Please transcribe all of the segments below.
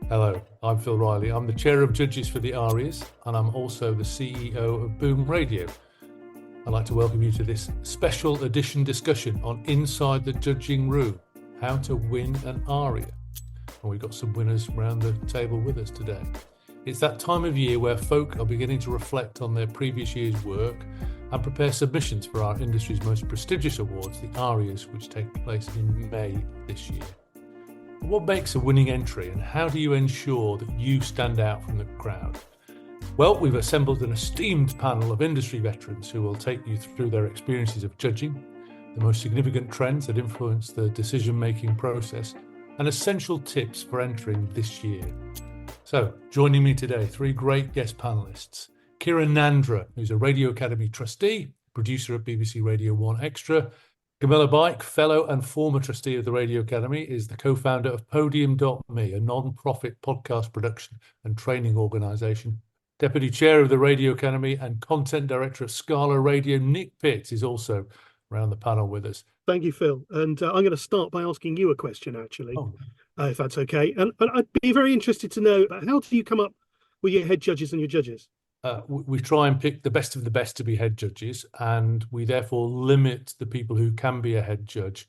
Hello, I'm Phil Riley. I'm the Chair of Judges for the ARIAS, and I'm also the CEO of Boom Radio. I'd like to welcome you to this special edition discussion on Inside the Judging Room, how to win an ARIA. And we've got some winners around the table with us today. It's that time of year where folk are beginning to reflect on their previous year's work and prepare submissions for our industry's most prestigious awards, the ARIAS, which take place in May this year. What makes a winning entry, and how do you ensure that you stand out from the crowd? Well, we've assembled an esteemed panel of industry veterans who will take you through their experiences of judging, the most significant trends that influence the decision-making process, and essential tips for entering this year. So, joining me today, three great guest panelists. Kiran Nandra, who's a Radio Academy trustee, producer at BBC Radio 1 Extra. Camilla, fellow and former trustee of the Radio Academy, is the co-founder of Podium.me, a non-profit podcast production and training organisation. Deputy Chair of the Radio Academy and Content Director of Scala Radio, Nick Pitts, is also around the panel with us. Thank you, Phil. And I'm going to start by asking you a question, actually, if that's okay. And I'd be very interested to know, how do you come up with your head judges and your judges? We try and pick the best of the best to be head judges, and we therefore limit the people who can be a head judge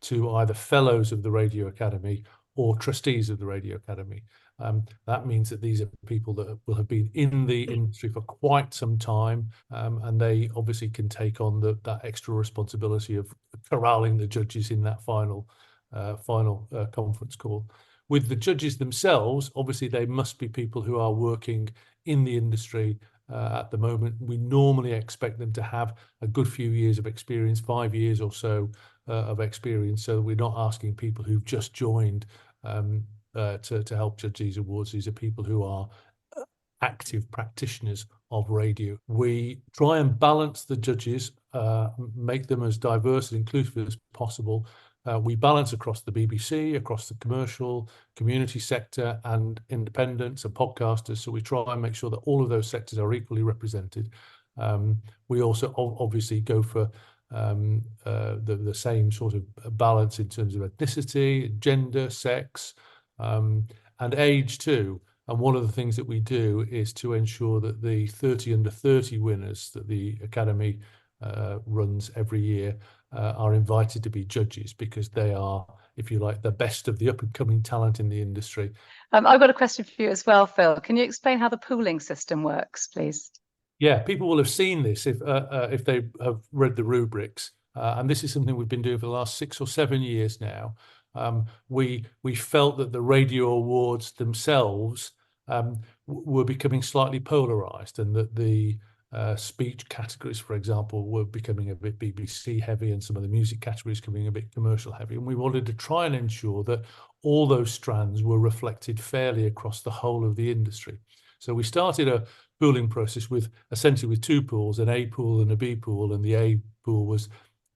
to either fellows of the Radio Academy or trustees of the Radio Academy. That means that these are people that will have been in the industry for quite some time, and they obviously can take on that extra responsibility of corralling the judges in that final conference call. With the judges themselves, obviously they must be people who are working in the industry at the moment. We normally expect them to have a good few years of experience, 5 years or so of experience, so that we're not asking people who've just joined to help judge these awards. These are people who are active practitioners of radio. We try and balance the judges, make them as diverse and inclusive as possible. We balance across the BBC, across the commercial, community sector, and independents and podcasters. So we try and make sure that all of those sectors are equally represented. We also obviously go for the same sort of balance in terms of ethnicity, gender, sex, and age too. And one of the things that we do is to ensure that the 30 under 30 winners that the Academy runs every year are invited to be judges, because they are, if you like, the best of the up-and-coming talent in the industry. I've got a question for you as well, Phil. Can you explain how the pooling system works, please? Yeah, people will have seen this if they have read the rubrics, and this is something we've been doing for the last 6 or 7 years now. We felt that the radio awards themselves were becoming slightly polarised, and that the speech categories, for example, were becoming a bit BBC heavy, and some of the music categories becoming a bit commercial heavy. And we wanted to try and ensure that all those strands were reflected fairly across the whole of the industry. So we started a pooling process with essentially with two pools, an A pool and a B pool, and the A pool was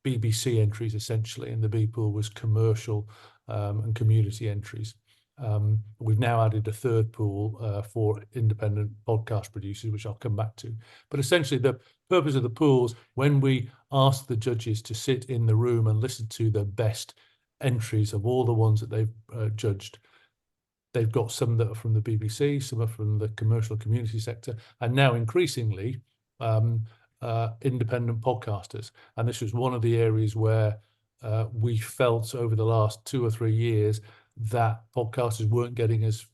BBC entries essentially, and the B pool was commercial and community entries. We've now added a third pool for independent podcast producers, which I'll come back to. But essentially, the purpose of the pools, when we ask the judges to sit in the room and listen to the best entries of all the ones that they've judged, they've got some that are from the BBC, some are from the commercial community sector, and now increasingly independent podcasters. And this was one of the areas where we felt over the last 2 or 3 years that podcasters weren't getting as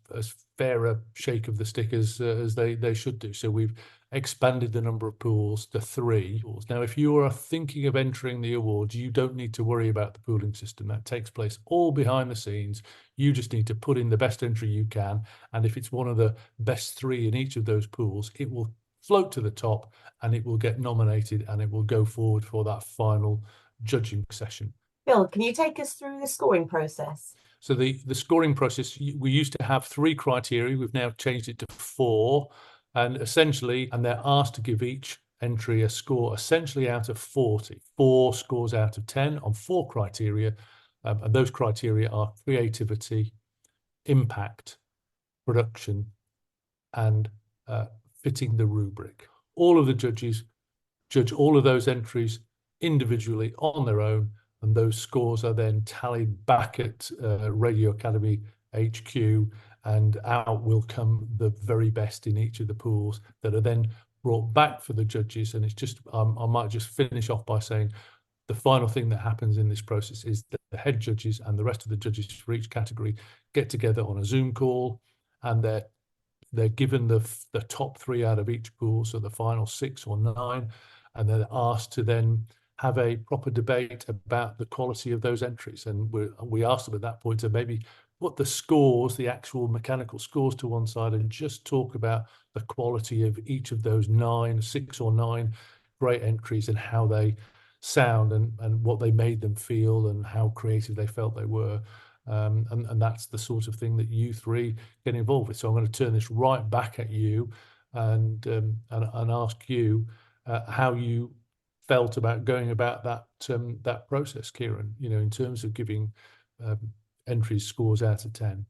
fair a shake of the stick as they should do. So we've expanded the number of pools to 3 pools. Now, if you are thinking of entering the awards, you don't need to worry about the pooling system. That takes place all behind the scenes. You just need to put in the best entry you can. And if it's one of the best 3 in each of those pools, it will float to the top and it will get nominated and it will go forward for that final judging session. Phil, can you take us through the scoring process? So the scoring process, we used to have 3 criteria. We've now changed it to 4. And essentially, and they're asked to give each entry a score essentially out of 40. 4 scores out of 10 on 4 criteria. And those criteria are creativity, impact, production, and fitting the rubric. All of the judges judge all of those entries individually on their own, and those scores are then tallied back at Radio Academy HQ, and out will come the very best in each of the pools that are then brought back for the judges. And it's just, I might just finish off by saying the final thing that happens in this process is that the head judges and the rest of the judges for each category get together on a Zoom call, and they're given the top 3 out of each pool, so the final 6 or 9, and they're asked to then have a proper debate about the quality of those entries. And we asked them at that point to maybe put the scores, the actual mechanical scores, to one side and just talk about the quality of each of those 6 or 9 great entries and how they sound and what they made them feel and how creative they felt they were. And that's the sort of thing that you 3 get involved with. So I'm going to turn this right back at you and ask you how you felt about going about that process, Kiran, in terms of giving entries scores out of 10.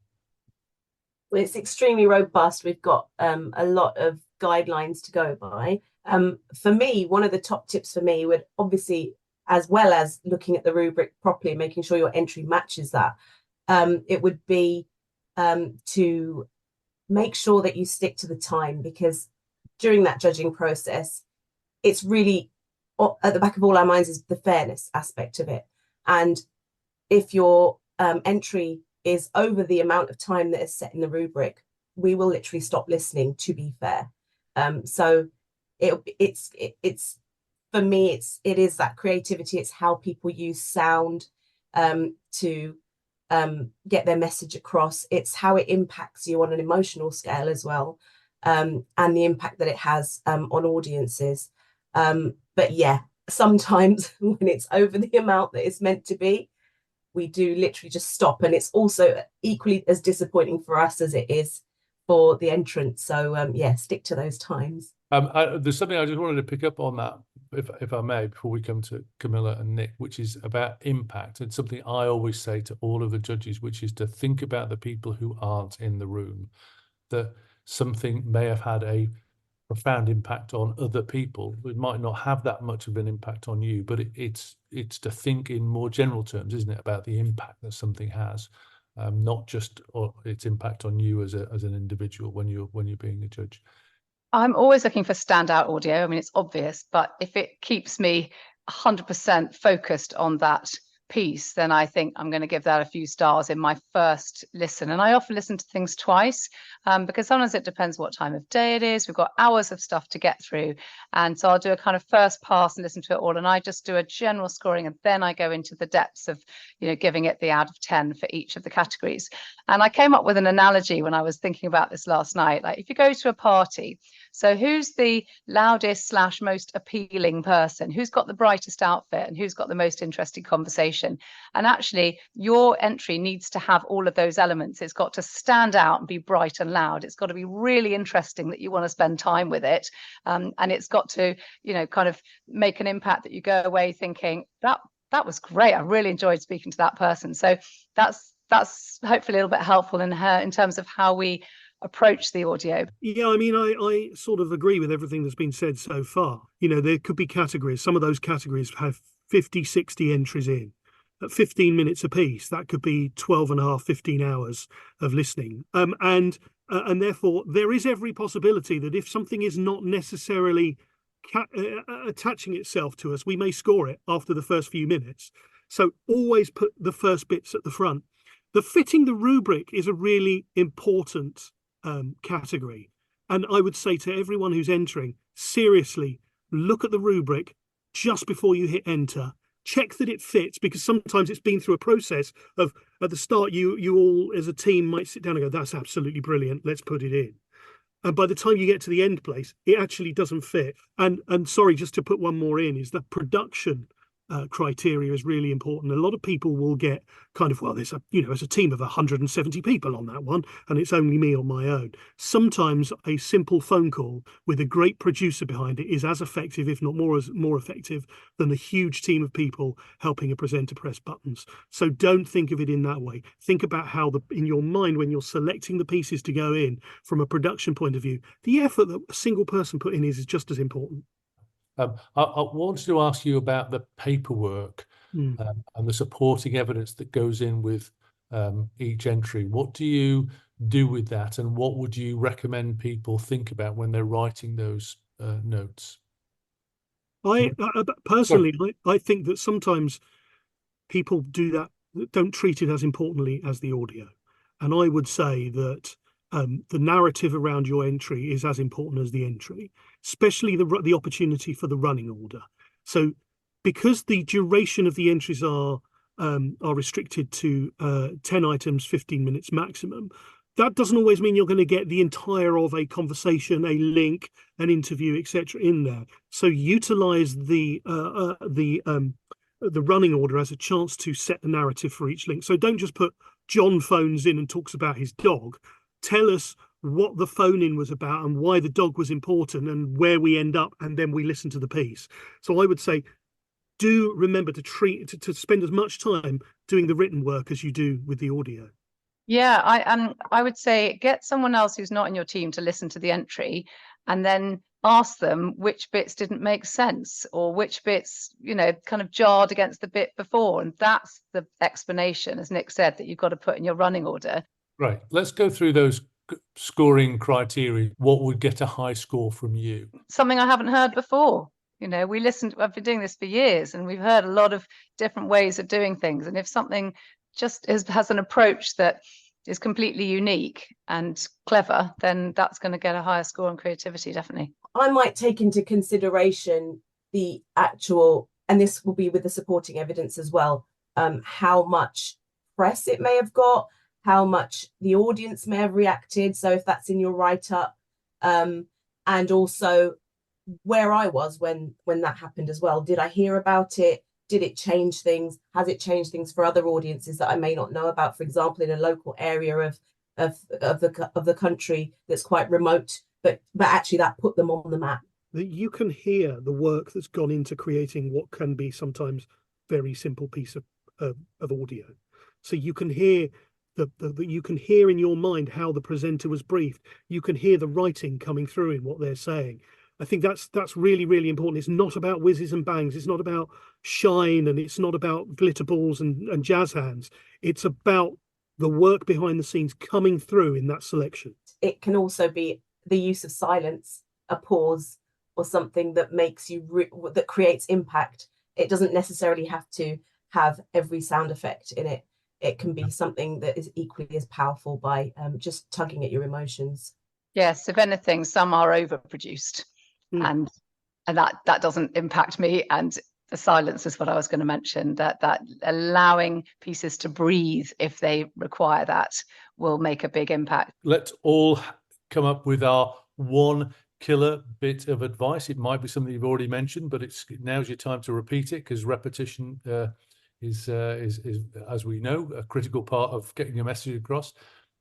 Well, it's extremely robust. We've got a lot of guidelines to go by. For me, one of the top tips for me would obviously, as well as looking at the rubric properly, making sure your entry matches that, it would be to make sure that you stick to the time, because during that judging process, it's really at the back of all our minds is the fairness aspect of it. And if your entry is over the amount of time that is set in the rubric, we will literally stop listening, to be fair. So it's for me, it is that creativity. It's how people use sound to get their message across. It's how it impacts you on an emotional scale as well, and the impact that it has on audiences. But yeah, sometimes when it's over the amount that it's meant to be, we do literally just stop. And it's also equally as disappointing for us as it is for the entrant. So yeah, stick to those times. There's something I just wanted to pick up on that, if I may, before we come to Camilla and Nick, which is about impact. It's something I always say to all of the judges, which is to think about the people who aren't in the room, that something may have had a profound impact on other people. It might not have that much of an impact on you, but it's to think in more general terms, isn't it, about the impact that something has, not just its impact on you as an individual when you're being a judge. I'm always looking for standout audio. I mean, it's obvious, but if it keeps me 100% focused on that piece, then I think I'm going to give that a few stars in my first listen. And I often listen to things twice because sometimes it depends what time of day it is. We've got hours of stuff to get through. And so I'll do a kind of first pass and listen to it all. And I just do a general scoring. And then I go into the depths of, giving it the out of 10 for each of the categories. And I came up with an analogy when I was thinking about this last night. Like if you go to a party, so who's the loudest / most appealing person? Who's got the brightest outfit and who's got the most interesting conversation? And actually, your entry needs to have all of those elements. It's got to stand out and be bright and loud. It's got to be really interesting that you want to spend time with it. And it's got to, kind of make an impact that you go away thinking, that was great. I really enjoyed speaking to that person. So that's hopefully a little bit helpful in terms of how we approach the audio. Yeah, I mean, I sort of agree with everything that's been said so far. There could be categories. Some of those categories have 50, 60 entries in at 15 minutes apiece. That could be 12 and a half, 15 hours of listening. And therefore, there is every possibility that if something is not necessarily attaching itself to us, we may score it after the first few minutes. So always put the first bits at the front. The fitting the rubric is a really important category. And I would say to everyone who's entering, seriously, look at the rubric just before you hit enter. Check that it fits, because sometimes it's been through a process of, at the start, you all as a team might sit down and go, that's absolutely brilliant, let's put it in. And by the time you get to the end place, it actually doesn't fit. And sorry, just to put one more in, is that production criteria is really important. A lot of people will get kind of, well, there's a team of 170 people on that one, and it's only me on my own. Sometimes a simple phone call with a great producer behind it is as effective, if not more effective, than a huge team of people helping a presenter press buttons. So don't think of it in that way. Think about how in your mind, when you're selecting the pieces to go in from a production point of view, the effort that a single person put in is just as important. I wanted to ask you about the paperwork and the supporting evidence that goes in with each entry. What do you do with that, and what would you recommend people think about when they're writing those notes? Personally, I think that sometimes people don't treat it as importantly as the audio. And I would say that the narrative around your entry is as important as the entry, especially the opportunity for the running order. So because the duration of the entries are restricted to 10 items, 15 minutes maximum, that doesn't always mean you're going to get the entire of a conversation, a link, an interview, etc. in there. So utilize the running order as a chance to set the narrative for each link. So don't just put John phones in and talks about his dog. Tell us what the phone in was about and why the dog was important and where we end up, and then we listen to the piece. So I would say, do remember to spend as much time doing the written work as you do with the audio. Yeah, I would say get someone else who's not in your team to listen to the entry, and then ask them which bits didn't make sense or which bits, kind of jarred against the bit before. And that's the explanation, as Nick said, that you've got to put in your running order. Right. Let's go through those scoring criteria. What would get a high score from you? Something I haven't heard before. I've been doing this for years, and we've heard a lot of different ways of doing things. And if something just has an approach that is completely unique and clever, then that's going to get a higher score on creativity, definitely. I might take into consideration the actual, and this will be with the supporting evidence as well, how much press it may have got, how much the audience may have reacted. So if that's in your write-up, and also where I was when that happened as well. Did I hear about it? Did it change things? Has it changed things for other audiences that I may not know about? For example, in a local area of the country that's quite remote, but actually that put them on the map. That you can hear the work that's gone into creating what can be sometimes very simple piece of audio. So you can hear you can hear in your mind how the presenter was briefed. You can hear the writing coming through in what they're saying. I think that's really, really important. It's not about whizzes and bangs. It's not about shine, and it's not about glitter balls and jazz hands. It's about the work behind the scenes coming through in that selection. It can also be the use of silence, a pause, or something that makes that creates impact. It doesn't necessarily have to have every sound effect in it. It can be something that is equally as powerful by just tugging at your emotions. Yes, if anything, some are overproduced. And that doesn't impact me. And the silence is what I was going to mention, that allowing pieces to breathe if they require that will make a big impact. Let's all come up with our one killer bit of advice. It might be something you've already mentioned, but now's your time to repeat it, because repetition is, as we know, a critical part of getting your message across.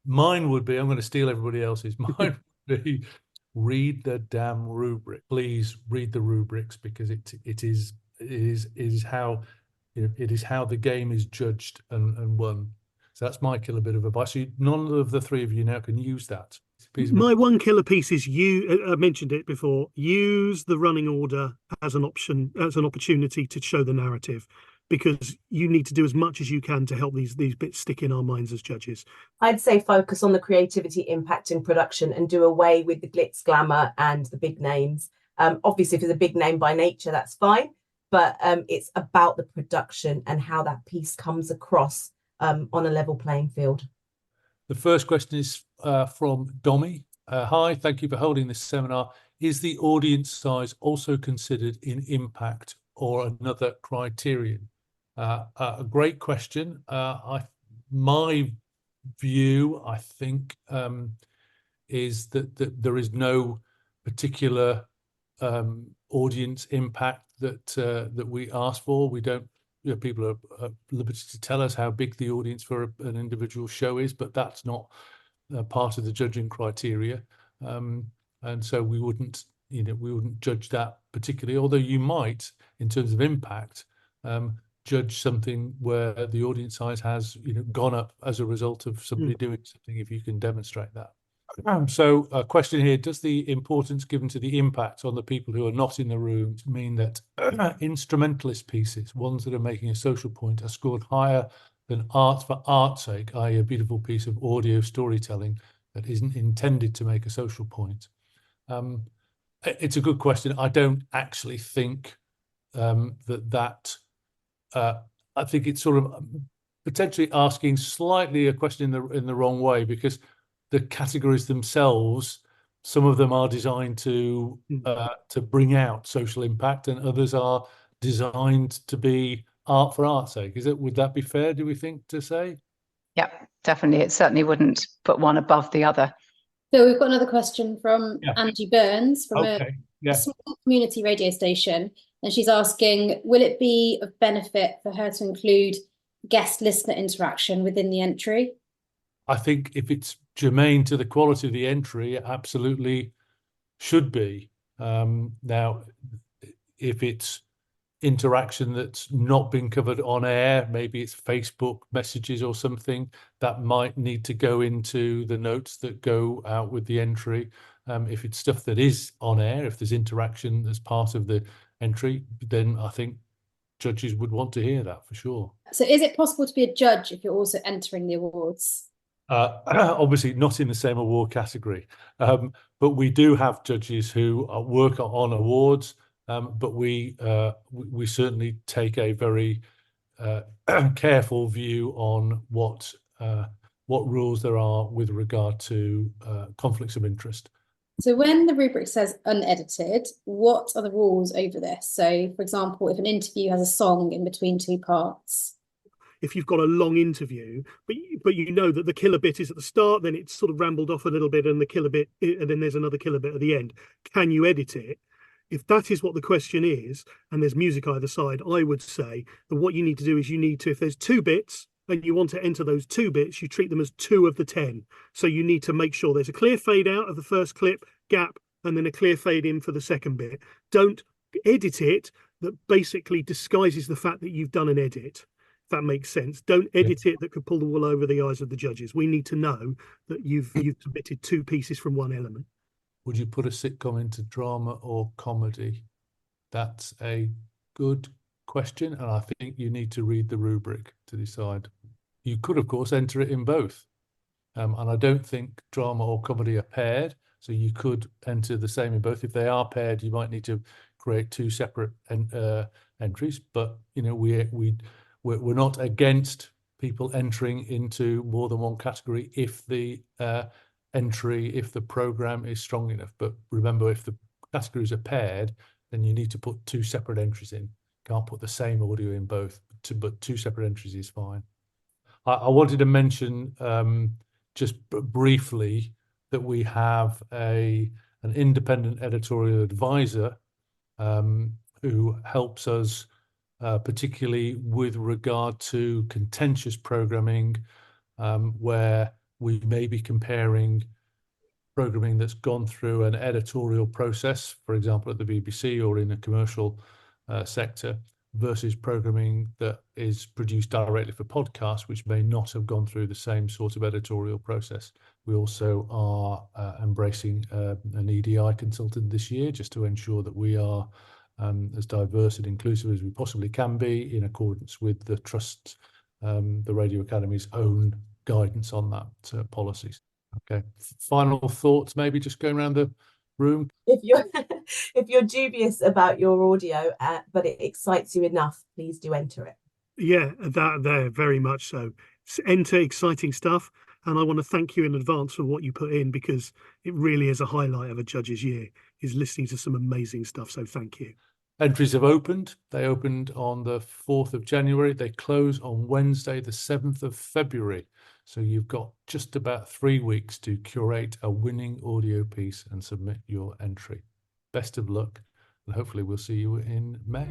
Mine would be, I'm going to steal everybody else's. Mine would be, read the damn rubric. Please read the rubrics, because it is how the game is judged and won. So that's my killer bit of advice. So none of the three of you now can use that. My one killer piece is I mentioned it before. Use the running order as an option, as an opportunity to show the narrative, because you need to do as much as you can to help these bits stick in our minds as judges. I'd say focus on the creativity, impact in production, and do away with the glitz, glamour, and the big names. Obviously, if it's a big name by nature, that's fine, but it's about the production and how that piece comes across on a level playing field. The first question is from Domi. Hi, thank you for holding this seminar. Is the audience size also considered in impact or another criterion? A great question. My view, I think, is that there is no particular audience impact that we ask for. We don't. People are at liberty to tell us how big the audience for an individual show is, but that's not part of the judging criteria, and so we wouldn't judge that particularly. Although you might, in terms of impact, judge something where the audience size has gone up as a result of somebody doing something, if you can demonstrate that. So a question here: does the importance given to the impact on the people who are not in the room mean that instrumentalist pieces, ones that are making a social point, are scored higher than art for art's sake, i.e. a beautiful piece of audio storytelling that isn't intended to make a social point. It's a good question. I don't actually think that I think it's sort of potentially asking slightly a question in the wrong way, because the categories themselves, some of them are designed to bring out social impact, and others are designed to be art for art's sake. Would that be fair, do we think, to say? Yeah, definitely. It certainly wouldn't put one above the other. So we've got another question from Angie Burns from a small community radio station, and she's asking, will it be of benefit for her to include guest listener interaction within the entry? I think if it's germane to the quality of the entry, it absolutely should be. Now, if it's interaction that's not been covered on air, maybe it's Facebook messages or something, that might need to go into the notes that go out with the entry. If it's stuff that is on air, if there's interaction as part of the entry, then I think judges would want to hear that for sure. So is it possible to be a judge if you're also entering the awards? Obviously not in the same award category, but we do have judges who work on awards, but we certainly take a very careful view on what rules there are with regard to conflicts of interest. So when the rubric says unedited, what are the rules over this? So, for example, if an interview has a song in between two parts. If you've got a long interview, but you know that the killer bit is at the start, then it's sort of rambled off a little bit, and the killer bit, and then there's another killer bit at the end. Can you edit it? If that is what the question is, and there's music either side, I would say that what you need to do is you need to, if there's 2 bits and you want to enter those 2 bits, you treat them as 2 of the 10. So you need to make sure there's a clear fade out of the first clip, gap, and then a clear fade in for the second bit. Don't edit it that basically disguises the fact that you've done an edit. If that makes sense. Don't edit it that could pull the wool over the eyes of the judges. We need to know that you've submitted 2 pieces from one element. Would you put a sitcom into drama or comedy? That's a good question, and I think you need to read the rubric to decide. You could, of course, enter it in both, and I don't think drama or comedy are paired, so you could enter the same in both. If they are paired, you might need to create 2 separate entries, but you know, we're not against people entering into more than one category if the if the program is strong enough. But remember, if the categories are paired, then you need to put 2 separate entries in. Can't put the same audio in both, but 2 separate entries is fine. I wanted to mention just briefly that we have an independent editorial advisor who helps us particularly with regard to contentious programming, where we may be comparing programming that's gone through an editorial process, for example, at the BBC or in a commercial sector, versus programming that is produced directly for podcasts, which may not have gone through the same sort of editorial process. We also are embracing an EDI consultant this year, just to ensure that we are as diverse and inclusive as we possibly can be, in accordance with the Trust, the Radio Academy's own guidance on that policies. Okay, final thoughts, maybe just going around the room. If you're dubious about your audio, but it excites you enough, please do enter it. Yeah, that there, very much so. Enter exciting stuff, and I want to thank you in advance for what you put in, because it really is a highlight of a judge's year, is listening to some amazing stuff. So thank you. Entries have opened. They opened on the 4th of January. They close on Wednesday, the 7th of February. So you've got just about 3 weeks to curate a winning audio piece and submit your entry. Best of luck, and hopefully we'll see you in May.